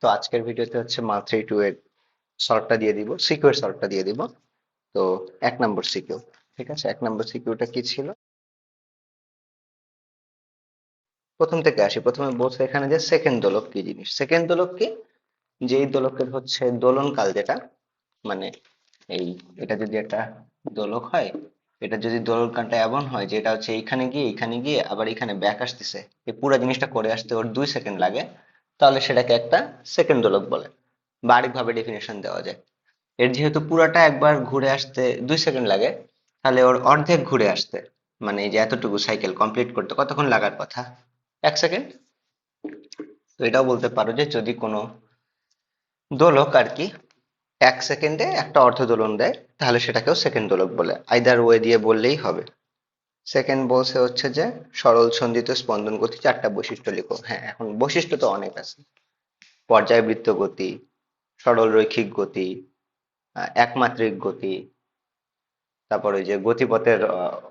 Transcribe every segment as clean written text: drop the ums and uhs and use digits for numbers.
তো আজকের ভিডিওতে হচ্ছে মাল32 এর সলভটা দিয়ে দিব, সিকিউর সলভটা দিয়ে দিব। তো 1 নম্বর সিকিউ, ঠিক আছে। 1 নম্বর সিকিউটা কি ছিল? প্রথম থেকে আসি। প্রথমে বলছে এখানে যে সেকেন্ড দোলক কি জিনিস। সেকেন্ড দোলক কি? যেই দোলকের হচ্ছে দোলনকাল যেটা, মানে এই এটা যদি একটা দোলক হয়, এটা যদি দোলনকালটা এমন হয় যে এটা হচ্ছে এইখানে গিয়ে আবার এখানে ব্যাক আসতেছে, এই পুরো জিনিসটা করে আসতে ওর 2 সেকেন্ড লাগে, তাহলে সেটাকে একটা সেকেন্ড দোলক বলে। বা আরেকভাবে ডেফিনেশন দেওয়া যায়, এর যেহেতু পুরাটা একবার ঘুরে আসতে 2 সেকেন্ড লাগে, তাহলে ওর অর্ধেক ঘুরে আসতে, মানে এই যে এতটুকু সাইকেল কমপ্লিট করতে কতক্ষণ লাগার কথা? 1 সেকেন্ড। তো এটাও বলতে পারো যে যদি কোনো দোলক আর কি 1 সেকেন্ডে একটা অর্ধ দোলন দেয়, তাহলে সেটাকেও সেকেন্ড দোলক বলে। আইদার ওয়ে দিয়ে বললেই হবে। সেকেন্ড বলছে হচ্ছে যে সরল সন্ধিত স্পন্দন গতি 4টা বৈশিষ্ট্য লিখো। হ্যাঁ, এখন বৈশিষ্ট্য তো অনেক আছে। পর্যায়বৃত্ত গতি, সরল রৈখিক গতি, একমাত্রিক গতি, তারপর ওই যে গতিপথের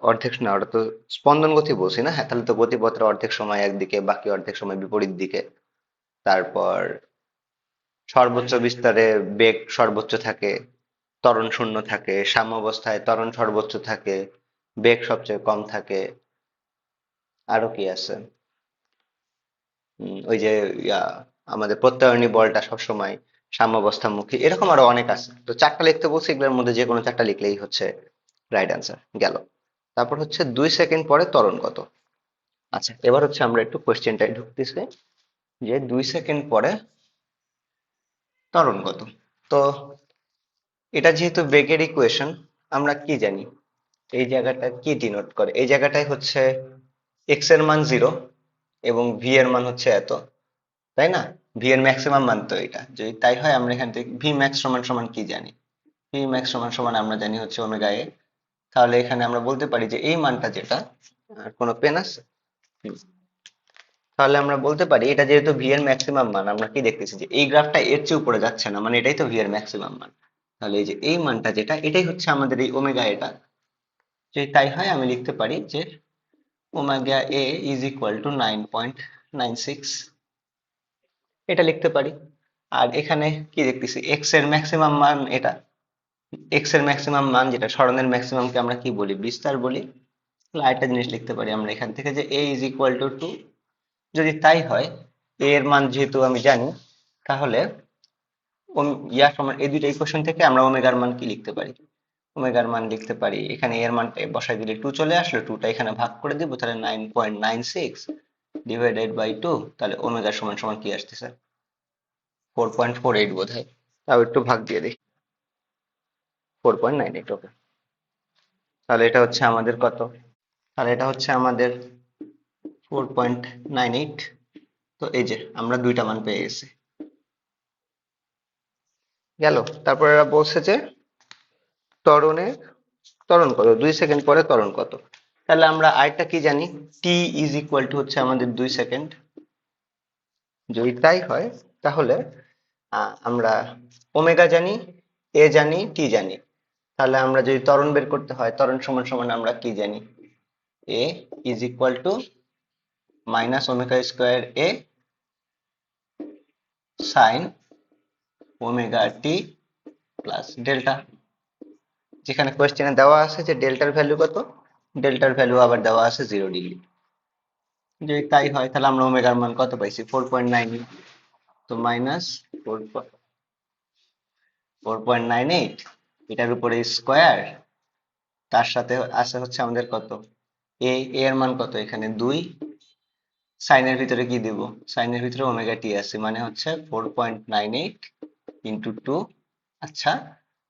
অর্ধেক, না ওটা তো স্পন্দন গতি বলছি না? হ্যাঁ, তাহলে তো গতিপথের অর্ধেক সময় একদিকে, বাকি অর্ধেক সময় বিপরীত দিকে। তারপর সর্বোচ্চ বিস্তারে বেগ সর্বোচ্চ থাকে, ত্বরণ শূন্য থাকে, সাম্যাবস্থায় ত্বরণ সর্বোচ্চ থাকে, বেগ সবচেয়ে কম থাকে। আরো কি আছে? ওই যে ইয়া, আমাদের প্রত্যায়নী বলটা সবসময় সাম্যাবস্থামুখী, এরকম আরো অনেক আছে। তো 4টা লিখতে বলছি, এগুলোর মধ্যে যে কোনো 4টা লিখলেই হচ্ছে রাইট আনসার গেল। তারপর হচ্ছে 2 সেকেন্ড পরে ত্বরণ কত। আচ্ছা, এবার হচ্ছে আমরা একটু কোশ্চেনটাই ঢুকতেছি, যে 2 সেকেন্ড পরে ত্বরণ কত। তো এটা যেহেতু বেগের ইকুয়েশন, আমরা কি জানি এই জায়গাটা কি ডিনোট করে? এই জায়গাটায় হচ্ছে এক্স এর মান 0 এবং ভি এর মান হচ্ছে এত, তাই না? ভি এর ম্যাক্সিমাম মান তো এটা। যদি তাই হয়, আমরা এখান থেকে ভি ম্যাক্স সমান সমান কি জানি? ভি ম্যাক্স সমান সমান আমরা জানি হচ্ছে ওমেগা এ। তাহলে এখানে আমরা বলতে পারি যে এই মানটা যেটা, আর কোনো পেন আছে? তাহলে আমরা বলতে পারি এটা যেহেতু ভি এর ম্যাক্সিমাম মান, আমরা কি দেখতেছি যে এই গ্রাফটা এর চেয়ে উপরে যাচ্ছে না, মানে এটাই তো ভি এর ম্যাক্সিমাম মান। তাহলে এই যে এই মানটা যেটা, এটাই হচ্ছে আমাদের এই ওমেগা এটা। যদি তাই হয়, আমি লিখতে পারি যে omega A is equal two 9.96, এটা লিখতে পারি। আর এখানে কি দেখতেছি, এক্স এর ম্যাক্সিমাম মান এটা। এক্স এর ম্যাক্সিমাম মান যেটা, সরণের ম্যাক্সিমামকে আমরা কি বলি? বিস্তার বলি। তাহলে আরেকটা জিনিস লিখতে পারি আমরা এখান থেকে, যে এ ইজ ইকুয়াল টু 2। যদি তাই হয়, এ এর মান যেহেতু আমি জানি, তাহলে ইয়া সমান এই দুইটা ইকুয়েশন থেকে আমরা ওমেগার মান কি লিখতে পারি? ওমেগার মান লিখতে পারি, এখানে এর মানটা বসাই দিলে 2 চলে আসলো, 2টা এখানে ভাগ করে দিব, তাহলে 9.96 ডিভাইডেড বাই 2, তাহলে ওমেগা সমান সমান কি আসতেছে? 4.48 বোধ হয়। তাও একটু ভাগ দিয়ে দিই, 4.98। ওকে, তাহলে এটা হচ্ছে আমাদের কত? তাহলে এটা হচ্ছে আমাদের 4.98। তো এই যে আমরা দুইটা মান পেয়ে গেছি, গেল। তারপর এরা বলছে যে ত্বরণে ত্বরণ কত, 2 সেকেন্ড পরে ত্বরণ কত। তাহলে আমরা আরেকটা কি জানি, টি ইজ ইকুয়াল টু হচ্ছে আমাদের 2 সেকেন্ড। যদি তাই হয়, তাহলে আমরা ওমেগা জানি, এ জানি, টি জানি। তাহলে আমরা যদি ত্বরণ বের করতে হয়, ত্বরণ সমান সমান আমরা কি জানি? A is equal to minus omega square A sine omega T plus delta. যেখানে কোয়েশ্চেনে দেওয়া আছে যে ডেল্টার ভ্যালু কত, ডেল্টার ভ্যালু আবার দেওয়া আছে 0 ডিগ্রি। যদি তাই হয়, তাহলে আমরা ওমেগার মান কত পাইছি? 4.9। তো মাইনাস 4.98, এটার উপরে স্কোয়ার, তার সাথে আছে হচ্ছে আমাদের কত, এ এর মান কত? এখানে 2। সাইনের ভিতরে কি দিব? সাইনের ভিতরে ওমেগা টি আছে, মানে হচ্ছে 4.98 ইন্টু 2। আচ্ছা,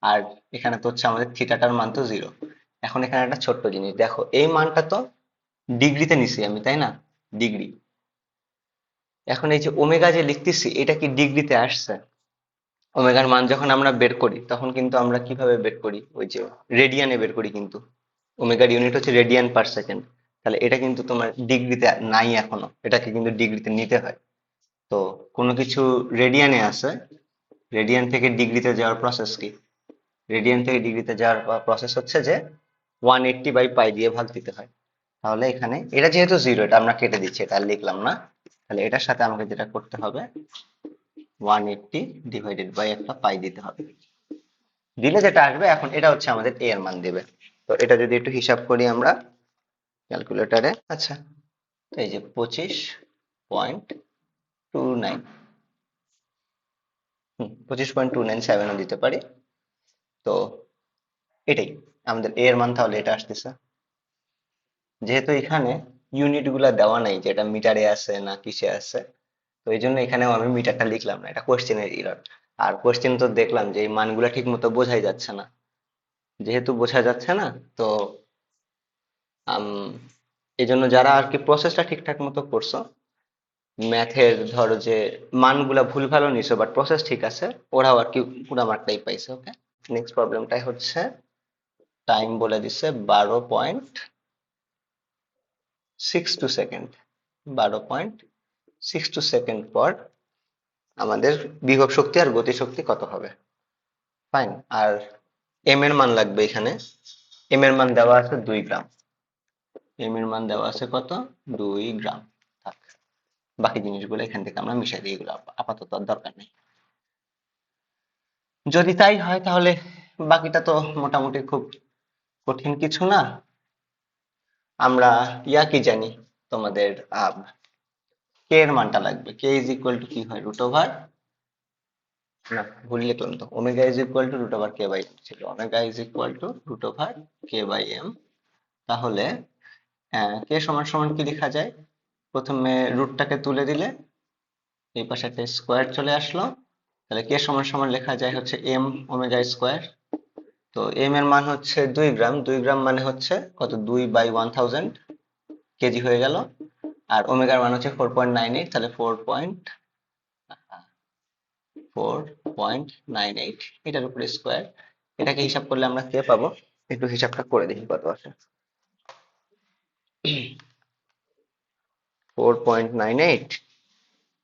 আর এখানে তো হচ্ছে আমাদের থিটাটার মান তো 0। এখন এখানে একটা ছোট্ট জিনিস দেখো, এই মানটা তো ডিগ্রিতে নিছি আমি, তাই না? ডিগ্রি। এখন এই যে ওমেগা যে লিখতেছি, এটা কি ডিগ্রিতে আসছে? ওমেগার মান যখন আমরা বের করি, তখন কিন্তু আমরা কিভাবে বের করি? ওই যে রেডিয়ানে বের করি কিন্তু। ওমেগার ইউনিট হচ্ছে রেডিয়ান পার সেকেন্ড। তাহলে এটা কিন্তু তোমার ডিগ্রিতে নাই এখনো, এটাকে কিন্তু ডিগ্রিতে নিতে হয়। তো কোনো কিছু রেডিয়ানে আছে, রেডিয়ান থেকে ডিগ্রিতে যাওয়ার প্রসেস কি? রেডিয়ান থেকে ডিগ্রিতে যাওয়ার প্রসেস হচ্ছে যে 180/পাই দিয়ে ভাগ দিতে হয়। তাহলে এখানে এটা যেহেতু 0, এটা আমরা কেটে দিচ্ছি, এটা আর লিখলাম না। তাহলে এটার সাথে আমাকে যেটা করতে হবে, 180 ডিভাইডেড বাই একটা পাই দিতে হবে। দিলে যেটা আসবে, এখন এটা হচ্ছে আমাদের এ এর মান দিবে। তো এটা যদি একটু হিসাব করি আমরা ক্যালকুলেটরে, আচ্ছা, তো এই যে 25.29, 25.297ও দিতে পারি। তো এটাই আমাদের এ এর মান, তাহলে এটা আসতেছে। যেহেতু এখানে ইউনিট গুলা দেওয়া নাই যে এটা মিটারে আছে না কিসে আছে, তো এই জন্য এখানেও আমি মিটারটা লিখলাম না, এটা কোশ্চেনের এরর। আর কোশ্চেন তো দেখলাম যে এই মানগুলা ঠিক মতো বোঝাই যাচ্ছে না। যেহেতু বোঝা যাচ্ছে না, তো আম, এই জন্য যারা আর কি প্রসেসটা ঠিকঠাক মতো করছো, ম্যাথের ধরো যে মানগুলা ভুল ভালো নিছো বাট প্রসেস ঠিক আছে, ওরাও আর কি পুরো মার্কটাই পাইছে। ওকে, নেক্সট প্রবলেমটাই হচ্ছে টাইম বলে দিছে 12.62 সেকেন্ড। 12.62 সেকেন্ড পর আমাদের বিভব শক্তি আর গতি শক্তি কত হবে। ফাইন। আর এম এর মান লাগবে এখানে। এম এর মান দেওয়া আছে 2 গ্রাম। এম এর মান দেওয়া আছে কত? 2 গ্রাম। থাক, বাকি জিনিসগুলো এখান থেকে আমরা মিশাই দিই, এগুলো আপাতত আর দরকার নেই। যদি তাই হয় তাহলে বাকিটা তো মোটামুটি খুব কঠিন কিছু না। আমরা কি জানি, তোমাদের কে এর মানটা লাগবে। কে ইজ ইকুয়াল টু কি হয়, রুট ওভার, না ভুল লিখলাম তো, omega is equal to root over K by M ছিল, omega is equal to root over K by M. তাহলে কে সমান সমান কি লেখা যায়, প্রথমে রুটটাকে তুলে দিলে এই পাশে একটা স্কোয়ার চলে আসলো, তাহলে কে সমান সমান লেখা যায় হচ্ছে এম ওমেগা স্কোয়ার। তো এম এর মান হচ্ছে 2 গ্রাম, 2 গ্রাম মানে হচ্ছে কত, 2/1000 কেজি হয়ে গেল। আর ওমেগার মান হচ্ছে 4.98, তাহলে 4.98 এটার উপরে স্কোয়ার। এটাকে হিসাব করলে আমরা কে পাবো, একটু হিসাবটা করে দেখি কত আসে। 4.98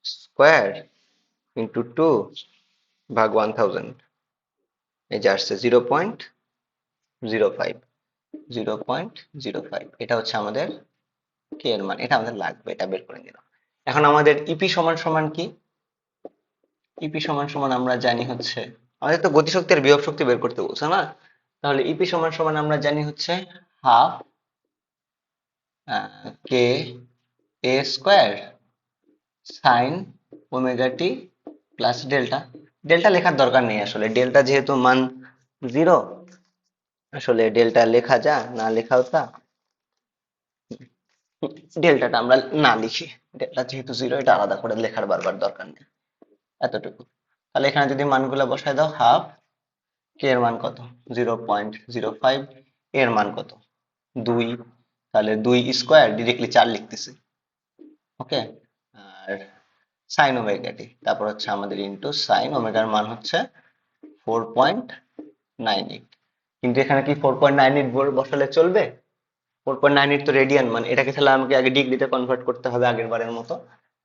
স্কোয়ার ইন্টু 2/1000, এই যে আসছে 0.05। 0.05, এটা হচ্ছে আমাদের কে এর মান, এটা আমাদের লাগবে, এটা বের করে নিলাম। এখন আমাদের ইপি সমান সমান কি, ইপি সমান সমান আমরা জানি হচ্ছে, আমাদের তো গতিশক্তি আর বিভব শক্তি বের করতে বলছে না, তাহলে ইপি সমান সমান আমরা জানি হচ্ছে হাফ কে এ square sine omega T plus delta. Delta লেখার দরকার নেই আসলে, ডেল্টা যেহেতু মান 0, আসলে ডেল্টা লেখা যা না লেখাও তা। ডেল্টাটা আমরা না লিখি, ডেল্টা যেহেতু 0, এটা আলাদা করে লেখার বারবার দরকার নেই, এতটুকু। তাহলে এখানে যদি মানগুলো বসায় দাও, হাফ কে এর মান কত, 0.05, এর মান কত 2, তাহলে 2 স্কোয়ার ডিরেক্টলি 4 লিখতেছি। ওকে, আর সাইন ওমেগা টি, তারপর হচ্ছে আমাদের ইনটু সাইন ওমেগার মান হচ্ছে 4.98। কিন্তু এখানে কি 4.98 বসালে চলবে? 4.98 তো রেডিয়ান মান, এটাকে তাহলে আমাকে আগে ডিগ্রিতে কনভার্ট করতে হবে আগের বারের মতো।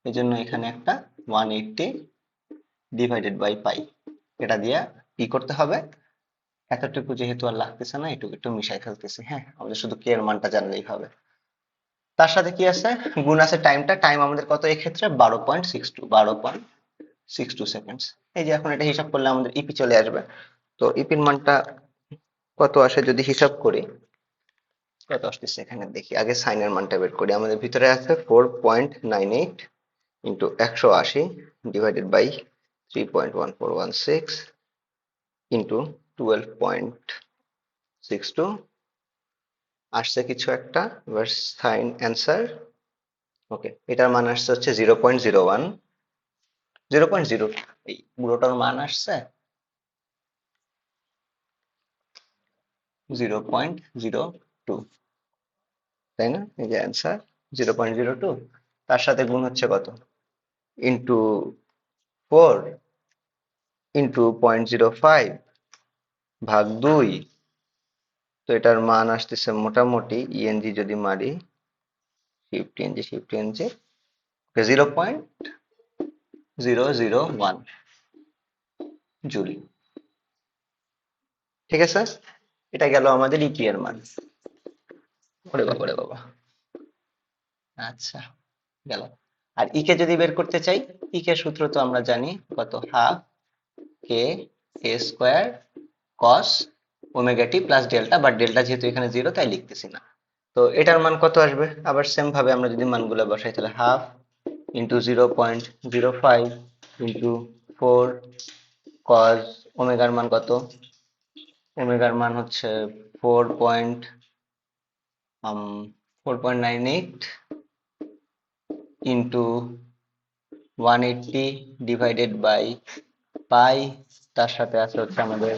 এই জন্য এখানে একটা 180 ডিভাইডেড বাই পাই, এটা দিয়ে কি করতে হবে, এতটুকু যেহেতু আর লাগতেছে না, এটুকু একটু মিশাই ফেলতেছি। হ্যাঁ, আমাদের শুধু কে এর মানটা জানলেই হবে। তার সাথে কি আছে, গুণ আছে টাইমটা। টাইম আমাদের কত এক্ষেত্রে, 12.62 সেকেন্ডস। এই যে এখন এটা হিসাব করলে আমাদের ইপি চলে আসবে। তো ইপির মানটা কত আসে যদি হিসাব করি, কত আসতেছে এখানে দেখি, আগে সাইনের মানটা বের করি। আমাদের ভিতরে আছে 4.98 ইন্টু 180 ডিভাইডেড বাই 3.1416 ইন্টু 12.62, আসছে কিছু একটা। এবার সাইন অ্যান্সার, ওকে, এটার মান আসছে হচ্ছে 0.01, 0.0, এই পুরোটার মান আসছে 0.02, তাই না? এই যে অ্যান্সার 0.02, তার সাথে গুণ হচ্ছে কত, ইন্টু 4 ইন্টু 0.05 ভাগ 2, তো এটার মান আসতেছে মোটামুটি ইএনজি যদি মারি, শিফট ইএনজি 0.001 জুল। ঠিক আছে, এটা গেল আমাদের ইপি এর মান। ওরে বাবা রে বাবা, আচ্ছা গেল। আর ই কে যদি বের করতে চাই, ই কে সূত্র তো আমরা জানি কত, half K A square cos omega T plus delta, but delta যেহেতু এখানে 0 তাই লিখতেছি না। তো এটার মান কত আসবে, আবার সেম ভাবে আমরা যদি মানগুলো বসাই, তাহলে হাফ ইন্টু 0.05 ইন্টু 4 কস ওমেগার মান কত, ওমেগার মান হচ্ছে 4.98 ইন্টু 180 ডিভাইডেড বাই পাই, তার সাথে আছে হচ্ছে আমাদের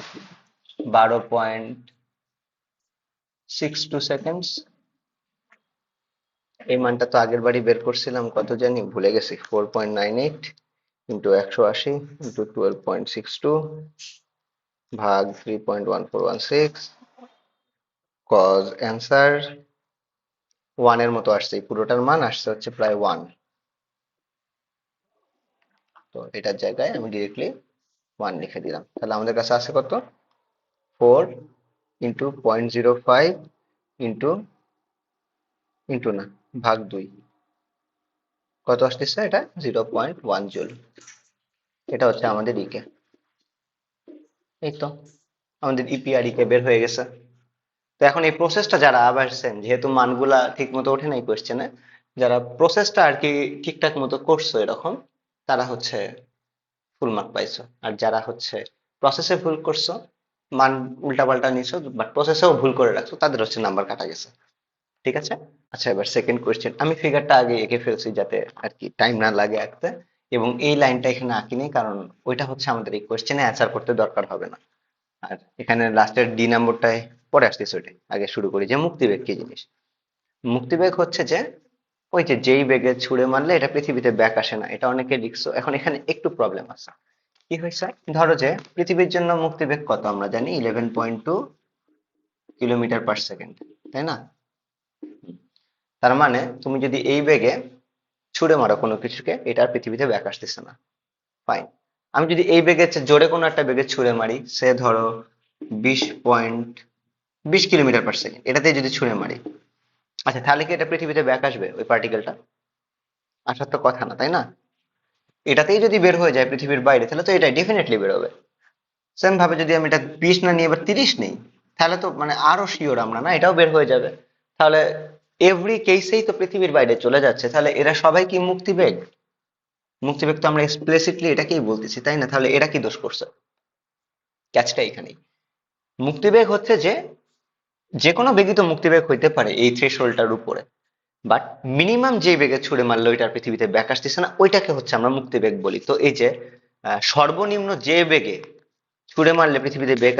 12.62 সেকেন্ডস। এই মানটা তো আগের বারই বের করছিলাম, কত জানি ভুলে গেছি, 4.98 ইন্টু 180 ইন্টু 12.62 ভাগ 3.1416, কজ অ্যান্সার 1 এর মতো আসছে, এই পুরোটার মান আসছে হচ্ছে প্রায় 1। তো এটার জায়গায় আমি ডিরেক্টলি 1 লিখে দিলাম। তাহলে আমাদের কাছে আছে কত, 4 ইন্টু 0.05 ইন্টু ইন্টু না ভাগ 2, কত আসতেছে এটা, 0.1 জুল। এটা হচ্ছে আমাদের ইকে। এই তো আমাদের ইপি আর ইকে বের হয়ে গেছে। তো এখন এই প্রসেসটা যারা আবার সেম, যেহেতু মানগুলা ঠিক মতো ওঠে নাই কোয়েশ্চেনে, যারা প্রসেসটা আর কি ঠিকঠাক মতো করছো এরকম, তারা হচ্ছে ফুল মার্ক পাইছো। আর যারা হচ্ছে প্রসেসে ভুল করছো, মান উল্টাপাল্টা নিছো বাট প্রসেসেও ভুল করে রাখছো, তাদের হচ্ছে নাম্বার কাটা গেছে। ঠিক আছে। আচ্ছা, এবার সেকেন্ড কোয়েশ্চেন, আমি ফিগারটা আগে এঁকে ফেলছি যাতে আর কি টাইম না লাগে আঁকতে, এবং এই লাইনটা এখানে আঁকিনি কারণ ওইটা হচ্ছে আমাদের এই কোয়েশ্চেনে অ্যান্সার করতে দরকার হবে না। আর এখানে লাস্টের ডি নাম্বারটায় পরে আসতেছে, ওইটাই আগে শুরু করি, যে মুক্তিবেগ কি জিনিস। মুক্তিবেগ হচ্ছে যে ওই যে যেই বেগে ছুড়ে মারলে এটা পৃথিবীতে ব্যাক আসে না, এটা অনেকে লিখছো। এখন এখানে একটু প্রবলেম আছে, কি হয়েছে, ধরো যে পৃথিবীর জন্য মুক্তিবেগ কত আমরা জানি, 11.2 কিলোমিটার পার সেকেন্ড, তাই না? তার মানে তুমি যদি এই বেগে ছুড়ে মারো কোনো কিছুকে, এটা আর পৃথিবীতে ব্যাক আসতেছে না, ফাইন। আমি যদি এই বেগে জোরে কোনো একটা বেগে ছুড়ে মারি, সে ধরো 20 কিলোমিটার পার সেকেন্ড, এটাতে যদি ছুড়ে মারি, আচ্ছা তাহলে কি এটা পৃথিবীতে ব্যাক আসবে ওই পার্টিকেলটা? আসার তো কথা না, তাই না? এটাতেই যদি বের হয়ে যায় পৃথিবীর বাইরে, তাহলে তো এটা ডেফিনেটলি বেরোবে। সেম ভাবে যদি আমি এটা 20 না নিয়ে এবার 30 নেই, তাহলে তো মানে আরো শিওর আমরা না, এটাও বের হয়ে যাবে। তাহলে এভরি কেসেই তো পৃথিবীর বাইরে চলে যাচ্ছে, তাহলে এরা সবাই কি মুক্তিবেগ? মুক্তিবেগ তো আমরা এক্সপ্লিসিটলি এটাকেই বলতেছি, তাই না? তাহলে এরা কি দোষ করছে? ক্যাচটা এখানেই। মুক্তিবেগ হচ্ছে যে যে কোনো বেগই তো মুক্তিবেগ হইতে পারে এই থ্রেশহোল্ডটার উপরে, বাট মিনিমাম যে বেগে ছুড়ে মারলো ওইটার পৃথিবীতে ব্যাক আসতেছে না, ওইটাকে হচ্ছে আমরা মুক্তিবেগ বলি। তো এই যে সর্বনিম্ন যে বেগে ছুড়ে মারলে পৃথিবীতে ব্যাক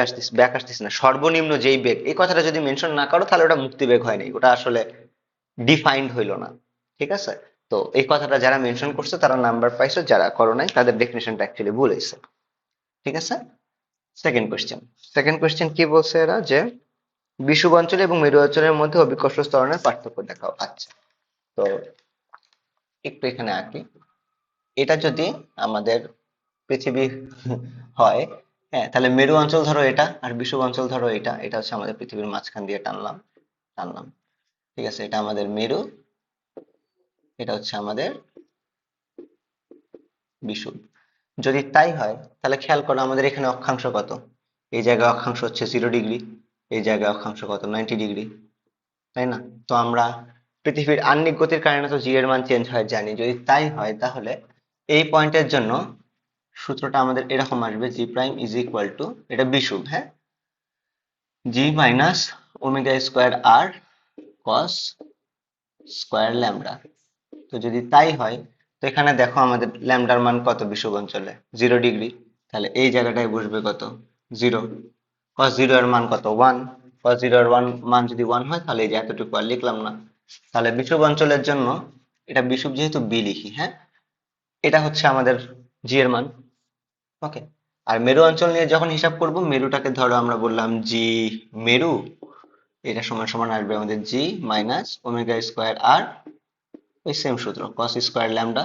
আসতেছে না, সর্বনিম্ন যেই বেগ, এই কথাটা যদি মেনশন না করো, তাহলে ওটা মুক্তিবেগ হয় নাই, ওটা আসলে ডিফাইন্ড হইলো না। ঠিক আছে। তো এই কথাটা যারা মেনশন করছে তারা নাম্বার পাইছো, যারা করো নাই তাদের ডেফিনেশনটা অ্যাকচুয়ালি ভুল হয়েছে। ঠিক আছে। সেকেন্ড কোয়েশ্চেন, সেকেন্ড কোয়েশ্চেন কি বলছে এরা, যে বিষুব অঞ্চল এবং মেরু অঞ্চলের মধ্যে অভিকর্ষ ত্বরণের পার্থক্য দেখাও। আচ্ছা, তো একটু এখানে আঁকি। এটা যদি আমাদের পৃথিবী হয়, হ্যাঁ, তাহলে মেরু অঞ্চল ধরো এটা, আর বিষুব অঞ্চল ধরো এটা, এটা হচ্ছে আমাদের পৃথিবীর মাঝখান দিয়ে টানলাম, টানলাম। ঠিক আছে, এটা আমাদের মেরু, এটা হচ্ছে আমাদের বিষুব। যদি তাই হয়, তাহলে খেয়াল করো আমাদের এখানে অক্ষাংশ কত, এই জায়গায় অক্ষাংশ হচ্ছে 0 ডিগ্রি, এই জায়গায় অক্ষাংশ কত, 90 ডিগ্রি, তাই না? তো আমরা পৃথিবীর আহ্নিক গতির কারণে তো জি এর মান চেঞ্জ হয় জানি, যদি তাই হয় তাহলে এই পয়েন্টের জন্য সূত্রটা আমাদের এরকম আসবে, জি প্রাইম ইজ ইকুয়াল টু, এটা বিষুব, হ্যাঁ, জি মাইনাস ওমেগা স্কোয়ার আর কস স্কোয়ার ল্যামডা। তো যদি তাই হয়, তো এখানে দেখো আমাদের ল্যামডার মান কত বিষুব অঞ্চলে, 0 ডিগ্রি, তাহলে এই জায়গাটায় বসবে কত, 0। কস জিরো এর মান কত, 1। কস জিরো এর মান যদি 1 হয়, তাহলে এই যে এতটুকু আর লিখলাম না। তাহলে বিষুব অঞ্চলের জন্য, এটা বিষুব যেহেতু বি লিখি, হ্যাঁ, এটা হচ্ছে আমাদের জি এর মান। ওকে। আর মেরু অঞ্চল নিয়ে যখন হিসাব করব, মেরুটাকে ধরো আমরা বললাম জি মেরু, এটা সমান সমান আসবে আমাদের জি মাইনাস ওমেগা স্কোয়ার আর ওই সেম সূত্র কস স্কোয়ার ল্যামডা।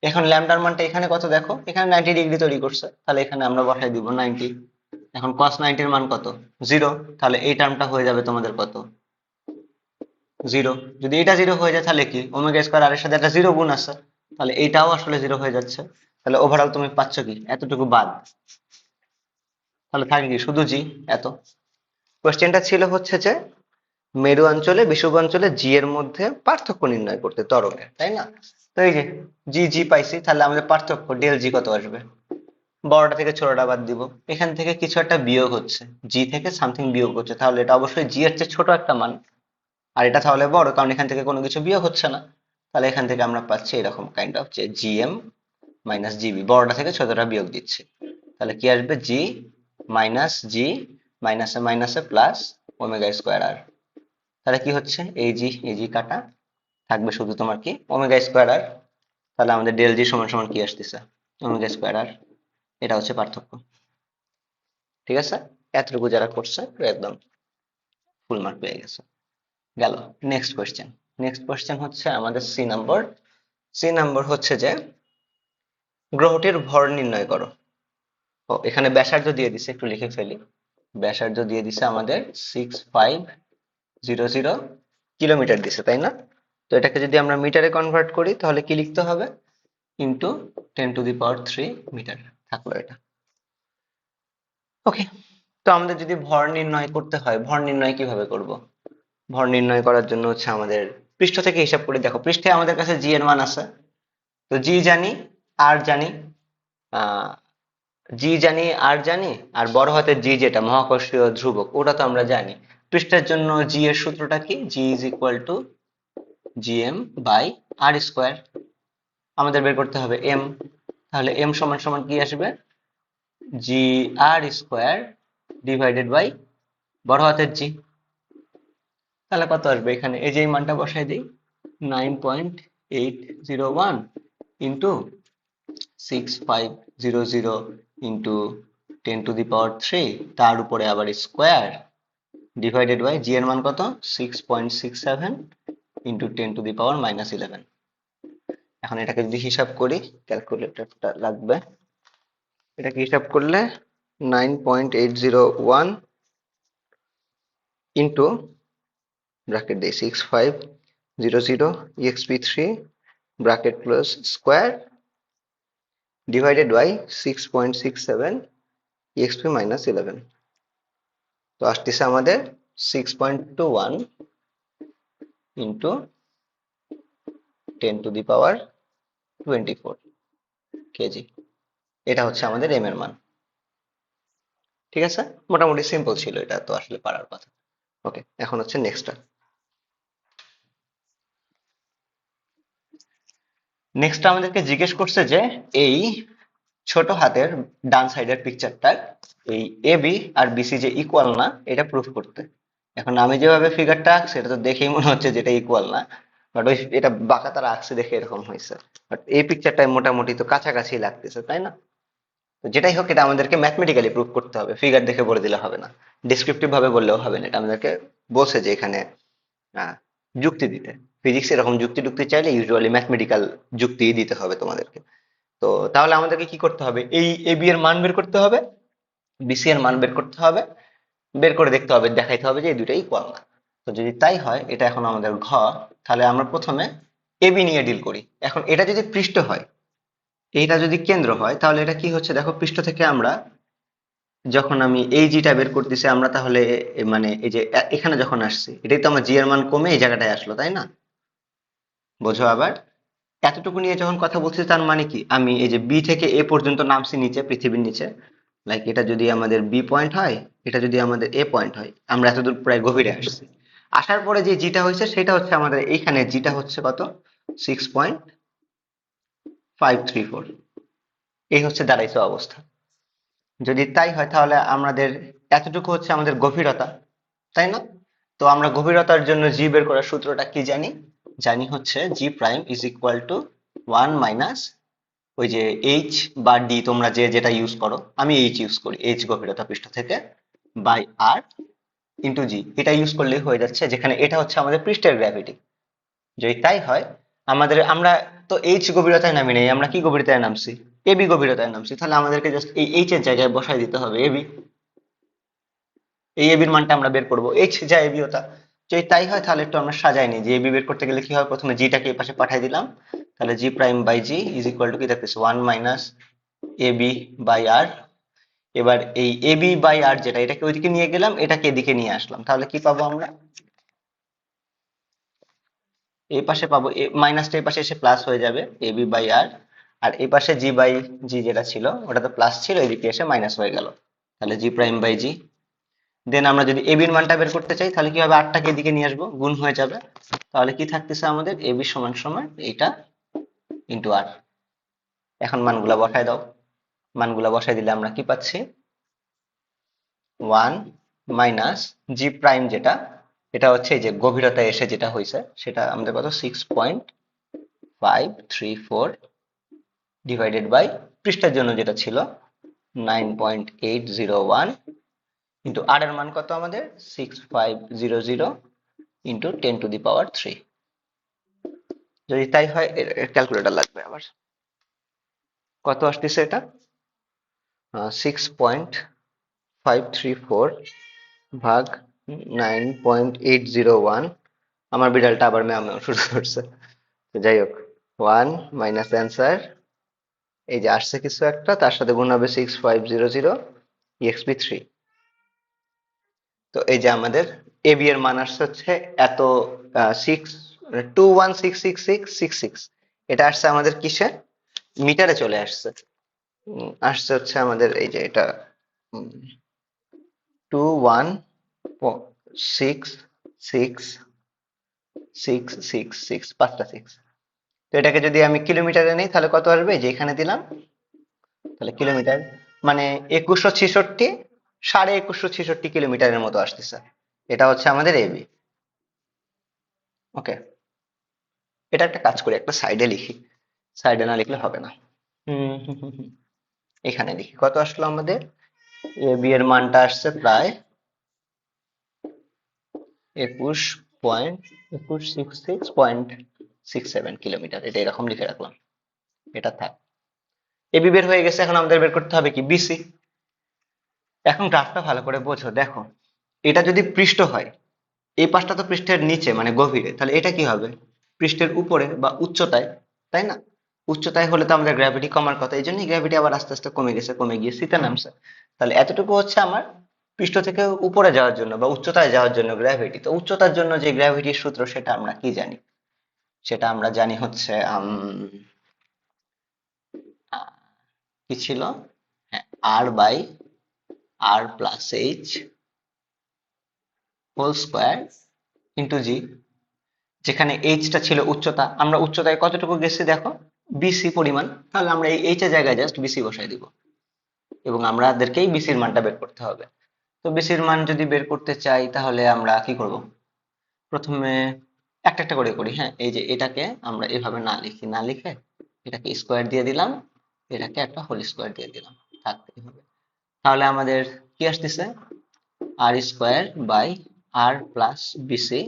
এখন ল্যামডার মানটা এখানে কত দেখো, এখানে 90 ডিগ্রি তৈরি করছে, তাহলে এখানে আমরা বসাই দিব 90। এখন কস 90 এর মান কত, 0, তাহলে এই টার্মটা হয়ে যাবে তোমাদের কত, জিরো। যদি এটা জিরো হয়ে যায় তাহলে কি ওমেগা স্কোয়ার আর এর সাথে একটা জিরো গুণ আছে, তাহলে এইটাও আসলে জিরো হয়ে যাচ্ছে। তাহলে ওভারঅল তুমি পাচ্ছ কি এতটুকু বাদ, তাহলে থাকে কি শুধু জি। এত কোশ্চেনটা ছিল হচ্ছে যে মেরু অঞ্চলে বিষুব অঞ্চলে জি এর মধ্যে পার্থক্য নির্ণয় করতে ত্বরণের, তাই না? তো এই যে জি জি পাইছি, তাহলে আমাদের পার্থক্য ডেল জি কত আসবে? বড়টা থেকে ছোটটা বাদ দিব, এখান থেকে কিছু একটা বিয়োগ হচ্ছে, জি থেকে সামথিং বিয়োগ হচ্ছে, তাহলে এটা অবশ্যই জি এর চেয়ে ছোট একটা মান। আর এটা তাহলে বড়, কারণ এখান থেকে কোনো কিছু বিয়োগ হচ্ছে না। তাহলে এখান থেকে আমরা পাচ্ছি এরকম কাইন্ড অফ যে জিএম মাইনাস জিবি, বড়টা থেকে ছোটটা বিয়োগ দিচ্ছে। তাহলে কি আসবে? জি মাইনাস জি, মাইনাসে মাইনাসে প্লাস ওমেগা স্কোয়ার আর। তাহলে কি হচ্ছে? এই জি কাটা, থাকবে শুধু তোমার কি ওমেগা স্কোয়ার আর। তাহলে আমাদের ডেল জি সমান সমান কি আসতেছে? ওমেগা স্কোয়ার আর। এটা হচ্ছে পার্থক্য। ঠিক আছে, এতটুকু যারা করছে একদম ফুল মার্ক পেয়ে গেছে। গেল নেক্সট কোয়েশ্চেন। নেক্সট কোয়েশ্চেন হচ্ছে আমাদের সি নাম্বার। সি নাম্বার হচ্ছে যে গ্রহটির ভর নির্ণয় করো। ও এখানে ব্যাসার্ধ দিয়ে দিছে, একটু লিখে ফেলি। ব্যাসার্ধ দিয়ে দিছে আমাদের 6500 কিলোমিটার দিছে, তাই না? তো এটাকে যদি আমরা মিটারে কনভার্ট করি তাহলে কি লিখতে হবে? ইন্টু 10⁻³ মিটার থাকলো এটা। ওকে, তো আমাদের যদি ভর নির্ণয় করতে হয়, ভর নির্ণয় কিভাবে করব? ভর নির্ণয় করার জন্য হচ্ছে আমাদের পৃষ্ঠ থেকে হিসাব করে দেখো, পৃষ্ঠে আমাদের কাছে জি এর মান আছে, তো জি জানি, আর জানি, আহ জি জানি, আর জানি, আর বড় হাতের জি যেটা মহাকর্ষীয় ধ্রুবক ওটা তো আমরা জানি। পৃষ্ঠের জন্য জি এর সূত্রটা কি? G is equal to GM by R square. আমাদের বের করতে হবে এম, তাহলে এম সমান সমান কি আসবে? জি আর স্কোয়ার ডিভাইডেড বাই বড় হাতের জি। তাহলে কত আসবে? এখানে এই যে এই মানটা বসাই দিই, 9.801 ইন্টু 6500 ইন্টু 10⁻³ তার উপরে আবার স্কোয়ার ডিভাইডেড বাই জি এর মান কত? 6.67 ইন্টু 10⁻⁻11। এখন এটাকে যদি হিসাব করি, ক্যালকুলেটরটা লাগবে, এটাকে হিসাব করলে 9.801 ইন্টু ব্র্যাকেট দিয়ে 6500 exp3 bracket close square divided by 6.67 exp-11। তো আসতেছে আমাদের 6.21 ইন্টু 10⁻24 কেজি। এটা হচ্ছে আমাদের এম এর মান। ঠিক আছে, মোটামুটি সিম্পল ছিল, এটা তো আসলে পারার কথা। ওকে, এখন হচ্ছে নেক্সটটা। নেক্সট আমাদেরকে জিজ্ঞেস করছে যে এই ছোট হাতের ডান সাইডের পিকচারটার এই এ বি আর বিসি যে ইকুয়াল না, এটা প্রুফ করতে। এখন আমি যেভাবে ফিগারটা আঁকছি এটা তো দেখেই মনে হচ্ছে যেটা ইকুয়াল না, বাট ওই এটা বাঁকা তারা আঁকছে দেখে এরকম হয়েছে। বাট এই পিকচারটাই মোটামুটি তো কাছাকাছি লাগতেছে, তাই না? তো যেটাই হোক এটা আমাদেরকে ম্যাথমেটিক্যালি প্রুফ করতে হবে, ফিগার দেখে বলে দিলে হবে না, ডিসক্রিপটিভ ভাবে বললেও হবে না। এটা আমাদেরকে বলছে যে এখানে যুক্তি দিতে। ফিজিক্স এরকম যুক্তি টুক্তি চাইলে ইউজুয়ালি ম্যাথমেটিক্যাল যুক্তি দিতে হবে তোমাদেরকে। তো তাহলে আমাদেরকে কি করতে হবে? এই এ বি এর মান বের করতে হবে, বিসি এর মান বের করতে হবে, বের করে দেখতে হবে, দেখাইতে হবে যে এই দুইটাই ইকুয়াল না। তো যদি তাই হয়, এটা এখন আমাদের ঘ, তাহলে আমরা প্রথমে এবি নিয়ে ডিল করি। এখন এটা যদি পৃষ্ঠ হয়, এইটা যদি কেন্দ্র হয়, তাহলে এটা কি হচ্ছে দেখো, পৃষ্ঠ থেকে আমরা যখন আমি এই জিটা বের করতেছি আমরা, তাহলে মানে এই যে এখানে যখন আসছি এটাই তো আমার জি এর মান কমে এই জায়গাটায় আসলো, তাই না? বোঝো আবার, এতটুকু নিয়ে যখন কথা বলছি তার মানে কি, আমি এই যে বি থেকে এ পর্যন্ত নামছি নিচে, পৃথিবীর নিচে, লাইক এটা যদি আমাদের বি পয়েন্ট হয়, এটা যদি আমাদের এ পয়েন্ট হয়, আমরা এতদূর প্রায় গভীরে আসছি। আসার পরে যে জিটা হয়েছে সেটা হচ্ছে আমাদের এইখানে জিটা হচ্ছে কত? 6.534। এই হচ্ছে দাঁড়াইছে অবস্থা। যদি তাই হয় তাহলে আমাদের এতটুকু হচ্ছে আমাদের গভীরতা, তাই না? তো আমরা গভীরতার জন্য জি বের করার সূত্রটা কি জানি? জানি হচ্ছে জি প্রাইম ইজ ইকুয়াল টু 1 - ওই যে এইচ বা ডি, তোমরা যে যেটা ইউজ করো, আমি এইচ ইউজ করি, এইচ গভীরতা পৃষ্ঠ থেকে, বাই আর ইন্টু জি। এটা ইউজ করলেই হয়ে যাচ্ছে, যেখানে এটা হচ্ছে আমাদের পৃষ্ঠের গ্র্যাভিটি। যদি তাই হয় আমরা তো এইচ গভীরতায় নামি নেই, আমরা কি গভীরতায় নামছি? এবি গভীরতায় নামছি, তাহলে আমাদেরকে জাস্ট এই এইচ এর জায়গায় বসাই দিতে হবে এবি। এই এবির মানটা আমরা বের করবো, এইচ যা এবি ওটা। যদি তাই হয় তাহলে একটু আমরা সাজাই নিই যে এবি বের করতে গেলে কি হয়, প্রথমে জিটাকে এই পাশে পাঠিয়ে দিলাম, তাহলে G prime by G is equal to কি থাকতেছে 1 মাইনাস এবি বাই আর। এবার এই এবি বাই আর যেটা, এটাকে ওইদিকে নিয়ে গেলাম, এটাকে এদিকে নিয়ে আসলাম, তাহলে কি পাবো আমরা, এই পাশে পাবো মাইনাসটা এই পাশে এসে প্লাস হয়ে যাবে এবি বাই আর, আর এই পাশে জি বাই জি যেটা ছিল ওটা তো প্লাস ছিল, এদিকে এসে মাইনাস হয়ে গেল, তাহলে জি প্রাইম বাই জি। দেন আমরা যদি এবি এর মানটা বের করতে চাই তাহলে কি হবে, আটটাকে এদিকে নিয়ে আসবো, গুণ হয়ে যাবে, তাহলে কি থাকতেছে আমাদের এবি সমান সমান এইটা ইন্টু আর। এখন মানগুলা বসায় দাও, মানগুলা বসায় দিলে আমরা কি পাচ্ছি, 1 মাইনাস জি প্রাইম যেটা, এটা হচ্ছে এই যে গভীরতায় এসে যেটা হয়েছে সেটা আমাদের কত 6.534 ডিভাইডেড বাই পৃষ্ঠের জন্য যেটা ছিল 9.801 ইন্টু আর এর মান কত আমাদের 6500 ইন্টু 10⁻³ যদি তাই হয় ক্যালকুলেটর লাগবে আবার, কত আসতেছে এটা 6.534 ভাগ 9.801, আমার বিড়ালটা আবার ম্যাও ম্যাও শুরু করছে, তো যাই হোক 1 মাইনাস অ্যান্সার, এই যে আসছে কিছু একটা তার সাথে গুণ হবে 6500 exp3। তো এই যে আমাদের এবি এর মান আসছে হচ্ছে এত 2166666, এটা আসছে আমাদের কিসে, মিটারে চলে আসছে, আসছে হচ্ছে আমাদের এই যে এটা 2166666, পাঁচটা সিক্স। তো এটাকে যদি আমি কিলোমিটারে নিই তাহলে কত আসবে, এই যে এখানে দিলাম, তাহলে কিলোমিটার মানে 2166, 2166 কিলোমিটারের মতো আসতেছে, এটা হচ্ছে আমাদের এবি। ওকে, এটা একটা কাজ করি, একটা সাইডে লিখি, সাইডে না লিখলে হবে না। হুম হুম হুম হুম। এখানে লিখি, কত আসলো আমাদের, এবি এর মানটা আসছে প্রায় 21.2166.67 কিলোমিটার, এটা এরকম লিখে রাখলাম, এটা থাক। এবি বের হয়ে গেছে, এখন আমাদের বের করতে হবে কি বিসি। এখন গ্রাফটা ভালো করে বোঝো, দেখো এটা যদি পৃষ্ঠ হয়, এই পাশটা তো পৃষ্ঠের নিচে মানে গভীরে, তাহলে এটা কি হবে, পৃষ্ঠের উপরে বা উচ্চতায়, তাই না, উচ্চতায় হলে তো আমাদের গ্র্যাভিটি কমার কথা, এই জন্যই গ্র্যাভিটি আবার আস্তে আস্তে কমে গেছে, কমে গিয়ে সিতে নামছে, তাহলে এতটুকু হচ্ছে আমার পৃষ্ঠ থেকে উপরে যাওয়ার জন্য বা উচ্চতায় যাওয়ার জন্য গ্র্যাভিটি। তো উচ্চতার জন্য যে গ্র্যাভিটির সূত্র সেটা আমরা কি জানি, সেটা আমরা জানি হচ্ছে কি ছিল, হ্যাঁ, R by R plus H whole square into G, যেখানে এইচটা ছিল উচ্চতা, আমরা উচ্চতায় কতটুকু গেছি দেখো, বিসি পরিমাণ, তাহলে আমরা এই এইচ এর জায়গায় জাস্ট বিসি বসাই দিব, এবং আমাদেরকেই বিসির মানটা বের করতে হবে। তো বিসির মান যদি বের করতে চাই তাহলে আমরা কি করব, প্রথমে একটা একটা করে করি, হ্যাঁ, এই যে এটাকে আমরা এভাবে না লিখি, না লিখে এটাকে স্কোয়ার দিয়ে দিলাম, এটাকে একটা হোল স্কোয়ার দিয়ে দিলাম, থাক এইভাবে। তাহলে আমাদের কি আসতেছে, R square by R plus BC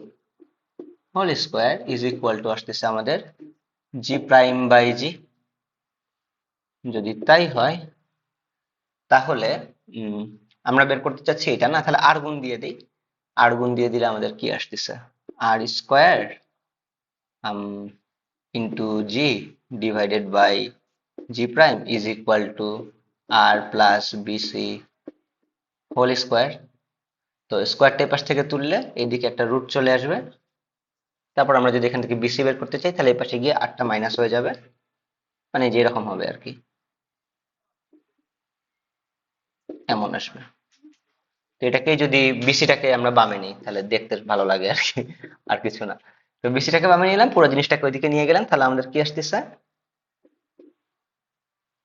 whole square is equal to আসতেছে আমাদের জি প্রাইম বাই জি। যদি তাই হয় তাহলে উম, আমরা বের করতে চাচ্ছি এটা না, তাহলে আর গুণ দিয়ে দিই, আর গুণ দিয়ে দিলে আমাদের কি আসতেছে, R square into G divided by G prime is equal to R plus BC whole square. তো স্কোয়ারটা এই পাশ থেকে তুললে এইদিকে একটা রুট চলে আসবে, তারপর আমরা যদি এখান থেকে বিসি বের করতে চাই তাহলে এই পাশে গিয়ে আটটা মাইনাস হয়ে যাবে, মানে যে এরকম হবে আর কি, এমন আসবে। তো এটাকে যদি বিসিটাকে আমরা বামে নিই তাহলে দেখতে ভালো লাগে আর কি, আর কিছু না। তো বিসিটাকে বামে নিলাম, পুরো জিনিসটাকে ওইদিকে নিয়ে গেলাম, তাহলে আমাদের কি আসতেছে,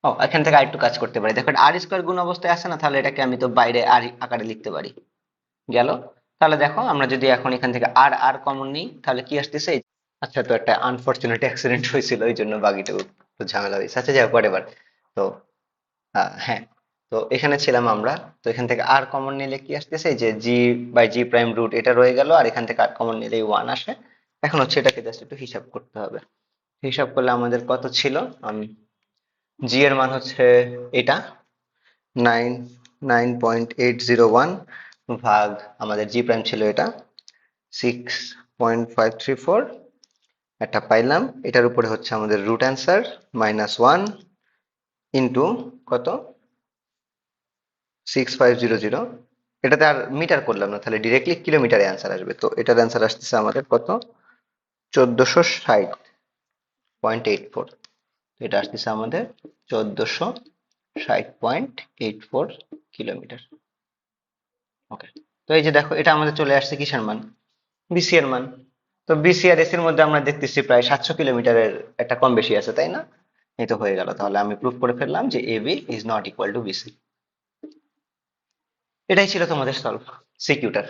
ও এখান থেকে আরেকটু কাজ করতে পারি, দেখো আর স্কোয়ার গুণ অবস্থায় আছে না, তাহলে এটাকে আমি তো বাইরে আর আকারে লিখতে পারি, গেল। তাহলে দেখো আমরা যদি এখন এখান থেকে আর আর কমন নিই তাহলে কি আসতেছে, আচ্ছা তো একটা আনফরচুনেট অ্যাক্সিডেন্ট হয়েছিল ওই জন্য বাকিটা একটু ঝামেলা হয়েছে, আচ্ছা যাই হোক whatever। তো হ্যাঁ, তো এখানে ছিলাম আমরা, তো এখান থেকে আর কমন নিলে কি আসতেছে, এই যে জি বাই জি প্রাইম রুট এটা রয়ে গেল, আর এখান থেকে আর কমন নিলে ওয়ান আসে। এখন হচ্ছে এটাকে জাস্ট একটু হিসাব করতে হবে, হিসাব করলে আমাদের কত ছিল, জি এর মান হচ্ছে এটা 9.801 ভাগ আমাদের জি প্রাইম ছিল এটা 6.534 একটা পাইলাম, এটার উপরে হচ্ছে আমাদের রুট অ্যান্সার -1 ইন্টু কত 6500। এটাতে আর মিটার করলাম না, তাহলে ডিরেক্টলি কিলোমিটারে অ্যান্সার আসবে। তো এটার অ্যান্সার আসতেছে আমাদের কত 1460.84। এটা আসতেছে আমাদের 1460.84 কিলোমিটার। ওকে, তো এই যে দেখো এটা আমাদের চলে আসছে কিসের মান, বিসি এর মান। তো বিসি আর এসির মধ্যে আমরা দেখতেছি প্রায় 700 কিলোমিটারের একটা কম বেশি আছে, তাই না? এই তো হয়ে গেল, তাহলে আমি প্রুফ করে ফেললাম যে AB is not equal to BC. এটাই ছিল তোমাদের সলভ সিকিউটার।